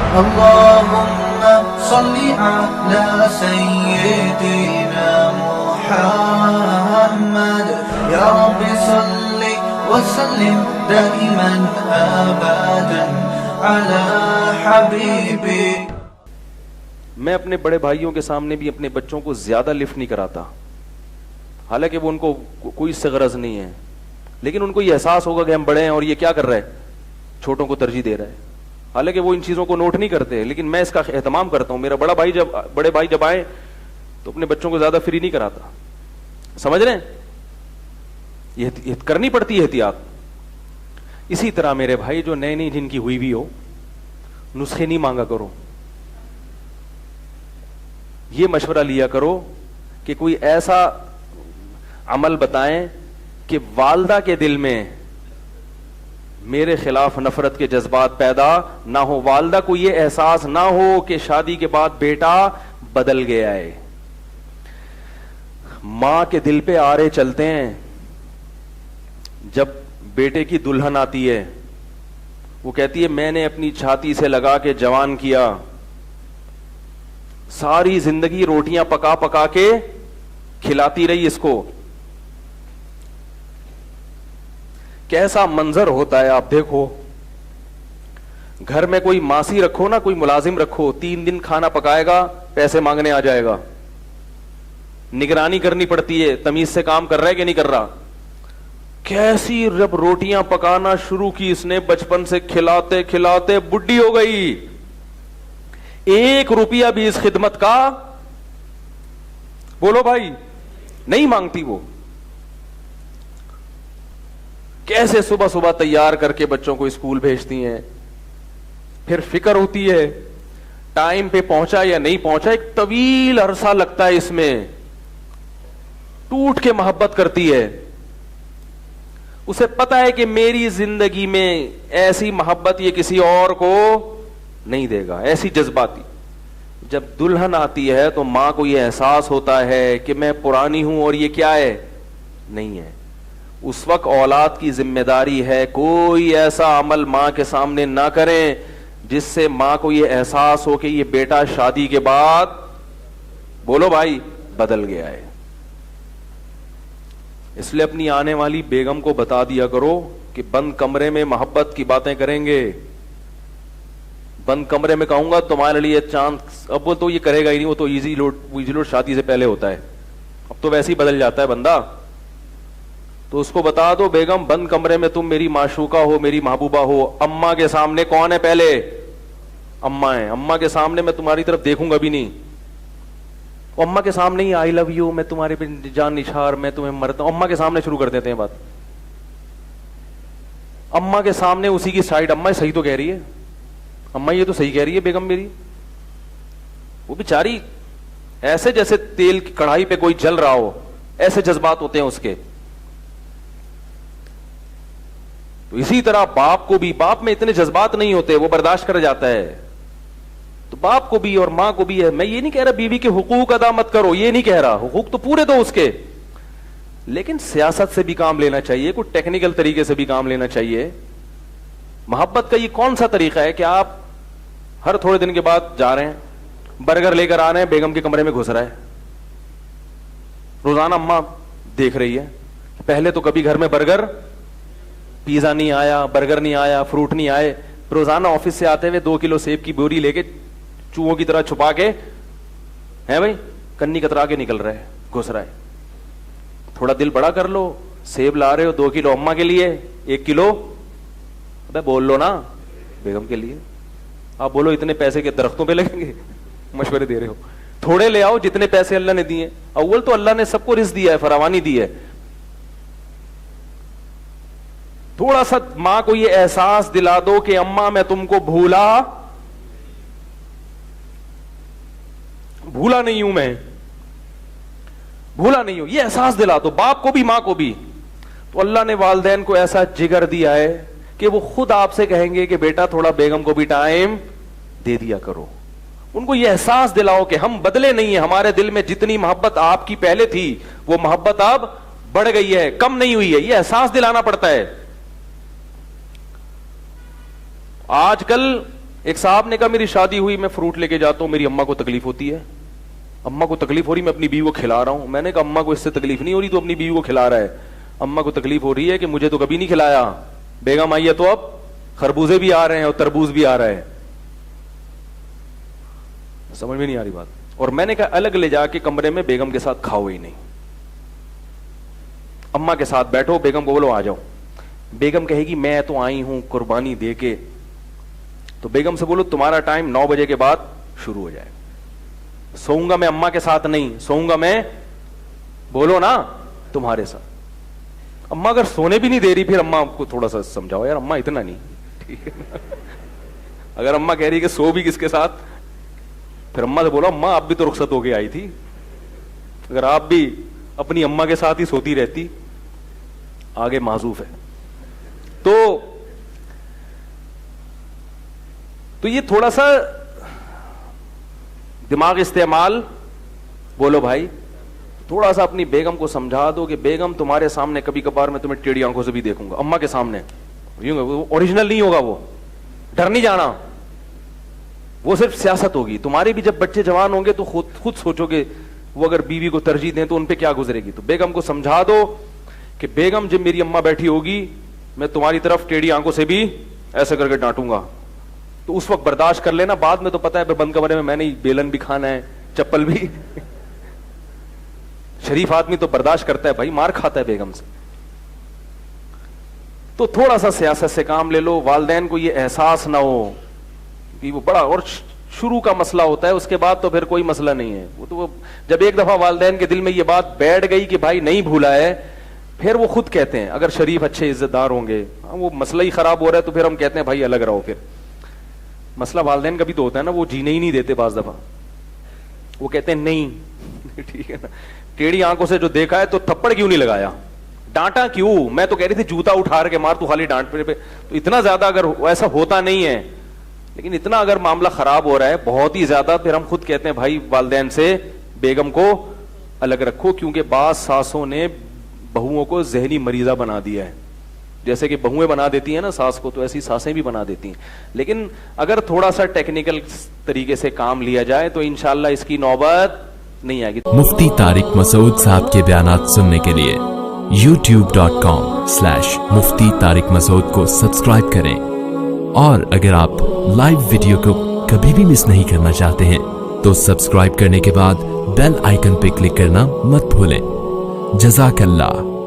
اللهم صل على سيدنا محمد يا رب صل وسلم دائما ابدا على حبيبك. میں اپنے بڑے بھائیوں کے سامنے بھی اپنے بچوں کو زیادہ لفٹ نہیں کراتا، حالانکہ وہ ان کو کوئی اس سے غرض نہیں ہے، لیکن ان کو یہ احساس ہوگا کہ ہم بڑے ہیں اور یہ کیا کر رہے ہیں، چھوٹوں کو ترجیح دے رہا ہے. حالانکہ وہ ان چیزوں کو نوٹ نہیں کرتے، لیکن میں اس کا اہتمام کرتا ہوں. میرا بڑے بھائی جب آئے تو اپنے بچوں کو زیادہ فری نہیں کراتا. سمجھ رہے ہیں؟ یہ کرنی پڑتی ہے احتیاط. اسی طرح میرے بھائی جو نئی نئی جن کی ہوئی بھی ہو، نسخے نہیں مانگا کرو. یہ مشورہ لیا کرو کہ کوئی ایسا عمل بتائیں کہ والدہ کے دل میں میرے خلاف نفرت کے جذبات پیدا نہ ہو، والدہ کو یہ احساس نہ ہو کہ شادی کے بعد بیٹا بدل گیا ہے. ماں کے دل پہ آرے چلتے ہیں. جب بیٹے کی دلہن آتی ہے وہ کہتی ہے میں نے اپنی چھاتی سے لگا کے جوان کیا، ساری زندگی روٹیاں پکا پکا کے کھلاتی رہی اس کو. کیسا منظر ہوتا ہے آپ دیکھو. گھر میں کوئی ماسی رکھو نا، کوئی ملازم رکھو، 3 دن کھانا پکائے گا، پیسے مانگنے آ جائے گا. نگرانی کرنی پڑتی ہے تمیز سے کام کر رہا ہے کہ نہیں کر رہا. کیسی جب روٹیاں پکانا شروع کی اس نے، بچپن سے کھلاتے کھلاتے بڈھی ہو گئی. 1 روپیہ بھی اس خدمت کا بولو بھائی نہیں مانگتی. وہ کیسے صبح صبح تیار کر کے بچوں کو اسکول بھیجتی ہیں. پھر فکر ہوتی ہے ٹائم پہ پہنچا یا نہیں پہنچا. ایک طویل عرصہ لگتا ہے اس میں. ٹوٹ کے محبت کرتی ہے. اسے پتا ہے کہ میری زندگی میں ایسی محبت یہ کسی اور کو نہیں دے گا، ایسی جذباتی. جب دلہن آتی ہے تو ماں کو یہ احساس ہوتا ہے کہ میں پرانی ہوں اور یہ کیا ہے، نہیں ہے. اس وقت اولاد کی ذمہ داری ہے کوئی ایسا عمل ماں کے سامنے نہ کریں جس سے ماں کو یہ احساس ہو کہ یہ بیٹا شادی کے بعد بولو بھائی بدل گیا ہے. اس لیے اپنی آنے والی بیگم کو بتا دیا کرو کہ بند کمرے میں محبت کی باتیں کریں گے. بند کمرے میں کہوں گا تمہارے لیے چاند، اب وہ تو یہ کرے گا ہی نہیں، وہ تو ایزی لوڈ شادی سے پہلے ہوتا ہے، اب تو ویسے ہی بدل جاتا ہے بندہ. تو اس کو بتا دو بیگم بند کمرے میں تم میری معشوقہ ہو، میری محبوبہ ہو. اماں کے سامنے کون ہے پہلے؟ اماں ہے. اماں کے سامنے میں تمہاری طرف دیکھوں گا بھی نہیں. اماں کے سامنے ہی آئی لو یو، میں تمہارے پہ جان نثار، میں تمہیں مرتا ہوں. اماں کے سامنے شروع کر دیتے ہیں بات. اماں کے سامنے اسی کی سائڈ، اماں صحیح تو کہہ رہی ہے، اماں یہ تو صحیح کہہ رہی ہے بیگم میری. وہ بیچاری ایسے جیسے تیل کی کڑھائی پہ کوئی جل رہا ہو، ایسے جذبات ہوتے ہیں اس کے. تو اسی طرح باپ کو بھی، باپ میں اتنے جذبات نہیں ہوتے، وہ برداشت کر جاتا ہے. تو باپ کو بھی اور ماں کو بھی ہے. میں یہ نہیں کہہ رہا بیوی کے حقوق ادا مت کرو، یہ نہیں کہہ رہا، حقوق تو پورے دو اس کے، لیکن سیاست سے بھی کام لینا چاہیے، کوئی ٹیکنیکل طریقے سے بھی کام لینا چاہیے. محبت کا یہ کون سا طریقہ ہے کہ آپ ہر تھوڑے دن کے بعد جا رہے ہیں، برگر لے کر آ رہے ہیں، بیگم کے کمرے میں گھس رہا ہے، روزانہ اماں دیکھ رہی ہے. پہلے تو کبھی گھر میں برگر پیزا نہیں آیا، برگر نہیں آیا، فروٹ نہیں آئے. روزانہ آفس سے آتے ہوئے 2 کلو سیب کی بوری لے کے چوہوں کی طرح چھپا کے ہے بھائی کنی کترا کے نکل رہا ہے، گھس رہا ہے. تھوڑا دل بڑا کر لو، سیب لا رہے ہو 2 کلو اماں کے لیے، 1 کلو ابے بول لو نا بیگم کے لیے. آپ بولو اتنے پیسے کے درختوں پہ لگیں گے، مشورے دے رہے ہو. تھوڑے لے آؤ جتنے پیسے اللہ نے دیے. اول تو اللہ نے سب کو رزق دیا ہے، فراوانی دی ہے. تھوڑا سا ماں کو یہ احساس دلا دو کہ اماں میں تم کو بھولا نہیں ہوں، میں بھولا نہیں ہوں، یہ احساس دلا دو باپ کو بھی ماں کو بھی. تو اللہ نے والدین کو ایسا جگر دیا ہے کہ وہ خود آپ سے کہیں گے کہ بیٹا تھوڑا بیگم کو بھی ٹائم دے دیا کرو. ان کو یہ احساس دلاؤ کہ ہم بدلے نہیں ہیں، ہمارے دل میں جتنی محبت آپ کی پہلے تھی وہ محبت اب بڑھ گئی ہے، کم نہیں ہوئی ہے. یہ احساس دلانا پڑتا ہے. آج کل ایک صاحب نے کہا میری شادی ہوئی, میں فروٹ لے کے جاتا ہوں, میری اماں کو تکلیف ہوتی ہے, اماں کو تکلیف ہو رہی, میں اپنی بیوی کو کھلا رہا ہوں. میں نے کہا اماں کو اس سے تکلیف نہیں ہو رہی, تو اپنی بیوی کو کھلا رہا ہے. اماں کو تکلیف ہو رہی ہے کہ مجھے تو کبھی نہیں کھلایا, بیگم آئی ہے تو اب خربوزے بھی آ رہے ہیں اور تربوز بھی آ رہا ہے. سمجھ میں نہیں آ رہی بات. اور میں نے کہا الگ لے جا کے کمرے میں بیگم کے ساتھ کھاؤ ہی نہیں, اماں کے ساتھ بیٹھو, بیگم کو بولو آ جاؤ. بیگم کہے گی میں تو آئی ہوں قربانی دے کے, تو بیگم سے بولو تمہارا ٹائم 9 بجے کے بعد شروع ہو جائے. سوؤں گا میں اماں کے ساتھ نہیں, سوؤں گا میں, بولو نا, تمہارے ساتھ. اماں اگر سونے بھی نہیں دے رہی, پھر اماں کو تھوڑا سا سمجھاؤ یار اماں اتنا نہیں, ٹھیک ہے نا. اگر اماں کہہ رہی کہ سو بھی کس کے ساتھ, پھر اماں سے بولو اماں آپ بھی تو رخصت ہو کے آئی تھی, اگر آپ بھی اپنی اماں کے ساتھ ہی سوتی رہتی, آگے معذوف ہے. تو یہ تھوڑا سا دماغ استعمال, بولو بھائی, تھوڑا سا اپنی بیگم کو سمجھا دو کہ بیگم تمہارے سامنے کبھی کبھار میں تمہیں ٹیڑھی آنکھوں سے بھی دیکھوں گا, اماں کے سامنے. اوریجنل نہیں ہوگا, وہ ڈر نہیں جانا, وہ صرف سیاست ہوگی. تمہارے بھی جب بچے جوان ہوں گے تو خود سوچو گے وہ اگر بیوی کو ترجیح دیں تو ان پہ کیا گزرے گی. تو بیگم کو سمجھا دو کہ بیگم جب میری اماں بیٹھی ہوگی میں تمہاری طرف ٹیڑھی آنکھوں سے بھی ایسے کر کے ڈانٹوں گا, تو اس وقت برداشت کر لینا. بعد میں تو پتا ہے بند کمرے میں نے بیلن بھی کھانا ہے, چپل بھی. شریف آدمی تو برداشت کرتا ہے بھائی, مار کھاتا ہے بیگم سے. تو تھوڑا سا سیاست سے کام لے لو. والدین کو یہ احساس نہ ہو کہ وہ بڑا اور شروع کا مسئلہ ہوتا ہے, اس کے بعد تو پھر کوئی مسئلہ نہیں ہے. وہ تو جب ایک دفعہ والدین کے دل میں یہ بات بیٹھ گئی کہ بھائی نہیں بھولا ہے, پھر وہ خود کہتے ہیں, اگر شریف اچھے عزت دار ہوں گے, وہ مسئلہ ہی خراب ہو رہا ہے تو پھر ہم کہتے ہیں بھائی الگ رہو. پھر مسئلہ والدین کا بھی تو ہوتا ہے نا, وہ جینے ہی نہیں دیتے بعض دفعہ, وہ کہتے ہیں نہیں, ٹھیک ہے نا, ٹیڑھی آنکھوں سے جو دیکھا ہے تو تھپڑ کیوں نہیں لگایا, ڈانٹا کیوں, میں تو کہہ رہی تھی جوتا اٹھا کے مار, تو خالی ڈانٹ پہ. تو اتنا زیادہ اگر ایسا ہوتا نہیں ہے, لیکن اتنا اگر معاملہ خراب ہو رہا ہے بہت ہی زیادہ, پھر ہم خود کہتے ہیں بھائی والدین سے بیگم کو الگ رکھو. کیونکہ بعض ساسوں نے بہوؤں کو ذہنی مریضہ بنا دیا ہے. جیسے کہ بہویں بنا دیتی ہیں نا ساس کو, تو ایسی ساسیں بھی بنا دیتی ہیں. لیکن اگر تھوڑا سا ٹیکنیکل طریقے سے کام لیا جائے تو انشاءاللہ اس کی نوبت نہیں آئے گی. مفتی طارق مسعود صاحب کے بیانات سننے کے لیے youtube.com/مفتی طارق مسعود کو سبسکرائب کریں, اور اگر آپ لائیو ویڈیو کو کبھی بھی مس نہیں کرنا چاہتے ہیں تو سبسکرائب کرنے کے بعد بیل آئیکن پہ کلک کرنا مت بھولیں. جزاک اللہ.